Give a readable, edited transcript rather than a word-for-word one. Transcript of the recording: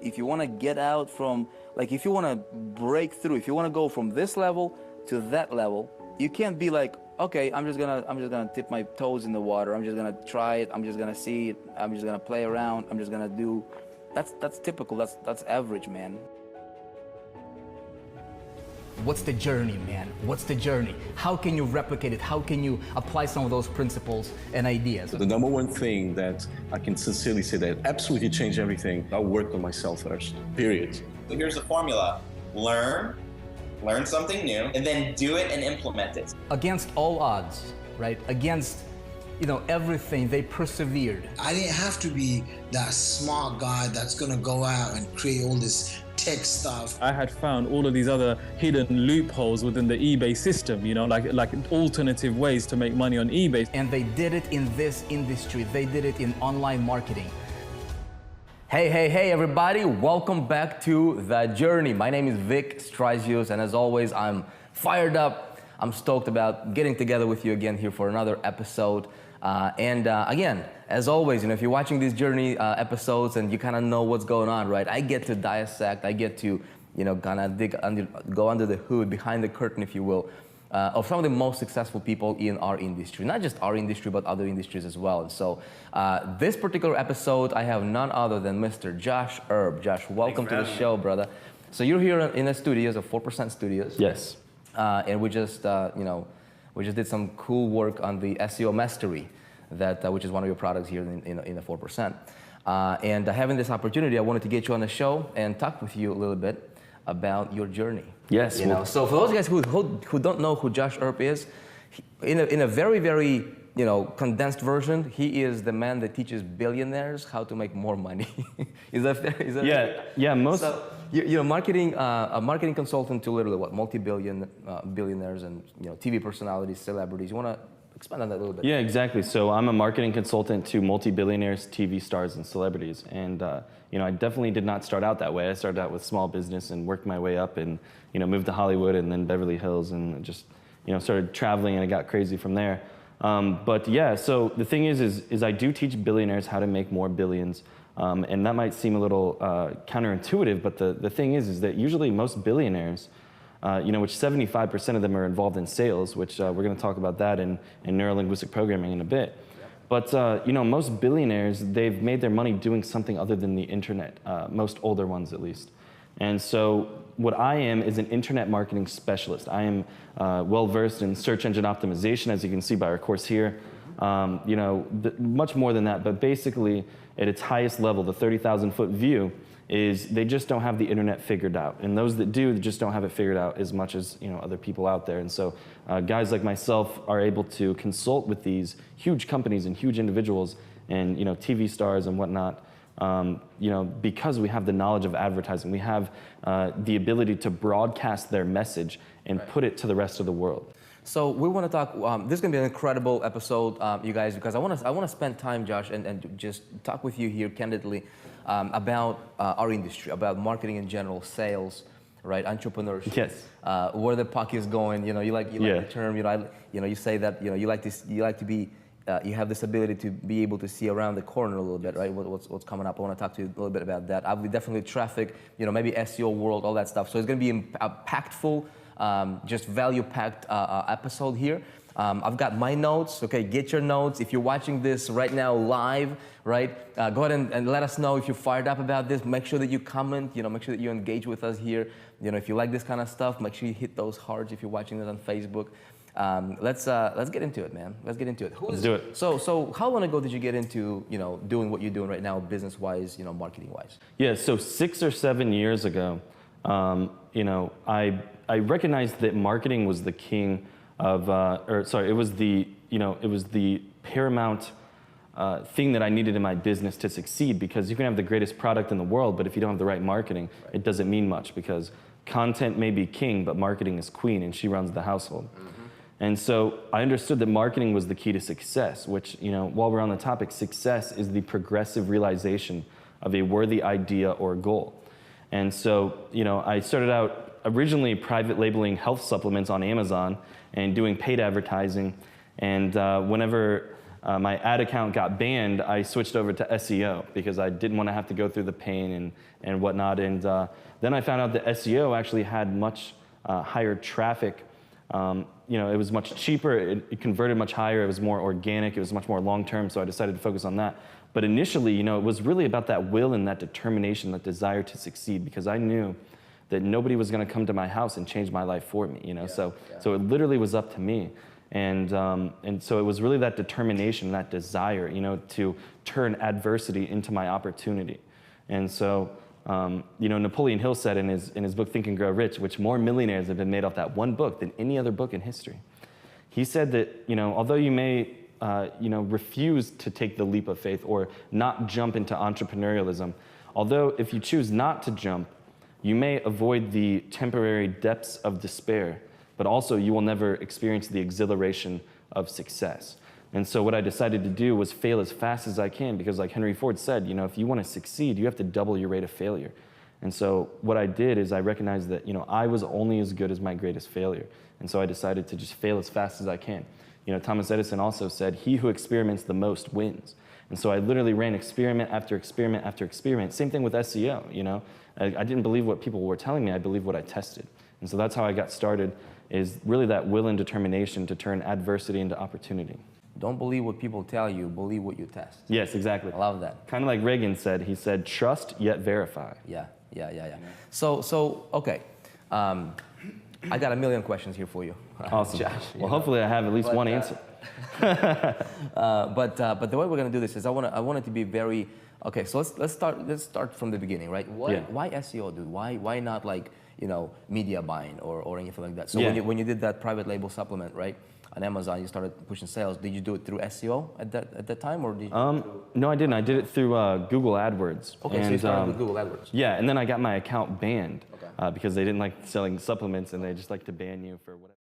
If you want to get out from, like if you want to break through, if you want to go from this level to that level, you can't be like, okay, I'm just gonna dip my toes in the water. I'm just gonna try it. I'm just gonna see it. I'm just gonna play around. I'm just gonna do. That's typical. That's average, man. What's the journey, man? What's the journey? How can you replicate it? How can you apply some of those principles and ideas? The number one thing that I can sincerely say that absolutely changed everything, I worked on myself first, period. So here's the formula. Learn something new, and then do it and implement it. Against all odds, right? Against, everything, they persevered. I didn't have to be that smart guy that's gonna go out and create all this tech stuff. I had found all of these other hidden loopholes within the eBay system, like alternative ways to make money on eBay. And they did it in this industry. They did it in online marketing. Hey, everybody. Welcome back to The Journey. My name is Vic Strazius, and as always, I'm fired up. I'm stoked about getting together with you again here for another episode. Again, as always, if you're watching these Journey episodes and you kind of know what's going on, right? I get to dissect, I get to, kind of go under the hood, behind the curtain, if you will, of some of the most successful people in our industry. Not just our industry, but other industries as well. And so this particular episode, I have none other than Mr. Josh Erb. Josh, welcome to the show, brother. So you're here in the studios of 4% Studios. Yes. And we just, we just did some cool work on the SEO mastery, which is one of your products here in the 4%. And having this opportunity, I wanted to get you on the show and talk with you a little bit about your journey. Yes. So for those guys who don't know who Josh Erb is, in a very, very condensed version, he is the man that teaches billionaires how to make more money. Is that fair? Yeah. Most. So, you're a marketing consultant to literally billionaires and TV personalities, celebrities. You want to expand on that a little bit? Yeah, exactly. So I'm a marketing consultant to multi-billionaires, TV stars, and celebrities. And I definitely did not start out that way. I started out with small business and worked my way up, and moved to Hollywood and then Beverly Hills, and just started traveling, and it got crazy from there. But yeah, so the thing is I do teach billionaires how to make more billions. And that might seem a little counterintuitive, but the thing is that usually most billionaires, which 75% of them are involved in sales, which we're going to talk about that in neuro-linguistic programming in a bit. But most billionaires, they've made their money doing something other than the internet, most older ones at least. And so what I am is an internet marketing specialist. I am well-versed in search engine optimization, as you can see by our course here. Much more than that, but basically at its highest level, the 30,000-foot view, is they just don't have the internet figured out. And those that do just don't have it figured out as much as other people out there. And so guys like myself are able to consult with these huge companies and huge individuals and TV stars and whatnot, because we have the knowledge of advertising. We have the ability to broadcast their message and put it to the rest of the world. So we want to talk, this is going to be an incredible episode, you guys, because I want to spend time, Josh, and just talk with you here candidly about our industry, about marketing in general, sales, right, entrepreneurship. Yes. Where the puck is going, you like the term, you say that, you like to be, you have this ability to be able to see around the corner a little bit, right? What's coming up? I want to talk to you a little bit about that. I'll be definitely traffic, maybe SEO world, all that stuff. So it's going to be a packed full, just value-packed episode here. I've got my notes. Okay, get your notes. If you're watching this right now live, right, go ahead and let us know if you're fired up about this. Make sure that you comment. Make sure that you engage with us here. If you like this kind of stuff, make sure you hit those hearts if you're watching this on Facebook. Let's get into it, man. Let's get into it. Let's do it. So how long ago did you get into doing what you're doing right now, business-wise, marketing-wise? Yeah, so 6 or 7 years ago, I recognized that marketing was the king of, it was the paramount thing that I needed in my business to succeed, because you can have the greatest product in the world, but if you don't have the right marketing, it doesn't mean much, because content may be king, but marketing is queen, and she runs the household. Mm-hmm. And so I understood that marketing was the key to success, which, while we're on the topic, success is the progressive realization of a worthy idea or goal. And so, I started out originally private labeling health supplements on Amazon and doing paid advertising. And whenever my ad account got banned, I switched over to SEO because I didn't want to have to go through the pain and whatnot. And then I found out that SEO actually had much higher traffic. It was much cheaper, it converted much higher, it was more organic, it was much more long-term, so I decided to focus on that. But initially, it was really about that will and that determination, that desire to succeed, because I knew that nobody was going to come to my house and change my life for me, So it literally was up to me. And so it was really that determination, that desire, to turn adversity into my opportunity. And so, Napoleon Hill said in his book, Think and Grow Rich, which more millionaires have been made off that one book than any other book in history. He said that, although you may, refuse to take the leap of faith or not jump into entrepreneurialism, although if you choose not to jump, you may avoid the temporary depths of despair, but also you will never experience the exhilaration of success. And so what I decided to do was fail as fast as I can, because like Henry Ford said, if you want to succeed, you have to double your rate of failure. And so what I did is I recognized that, I was only as good as my greatest failure. And so I decided to just fail as fast as I can. Thomas Edison also said, he who experiments the most wins. And so I literally ran experiment after experiment after experiment. Same thing with SEO, I didn't believe what people were telling me, I believed what I tested. And so that's how I got started, is really that will and determination to turn adversity into opportunity. Don't believe what people tell you, believe what you test. Yes, exactly. I love that. Kind of like Reagan said, he said, trust yet verify. Yeah. So okay. I got a million questions here for you. Awesome. Josh, well, hopefully I have at least one answer. But the way we're gonna do this is I want it to be very, okay, so let's start from the beginning, right? Why SEO, dude? Why not like, media buying or anything like that? So when you did that private label supplement, right, on Amazon, you started pushing sales. Did you do it through SEO at that time, or did you? No, I didn't. I did it through Google AdWords. Okay, and, so you started with Google AdWords. Yeah, and then I got my account banned because they didn't like selling supplements and they just like to ban you for whatever.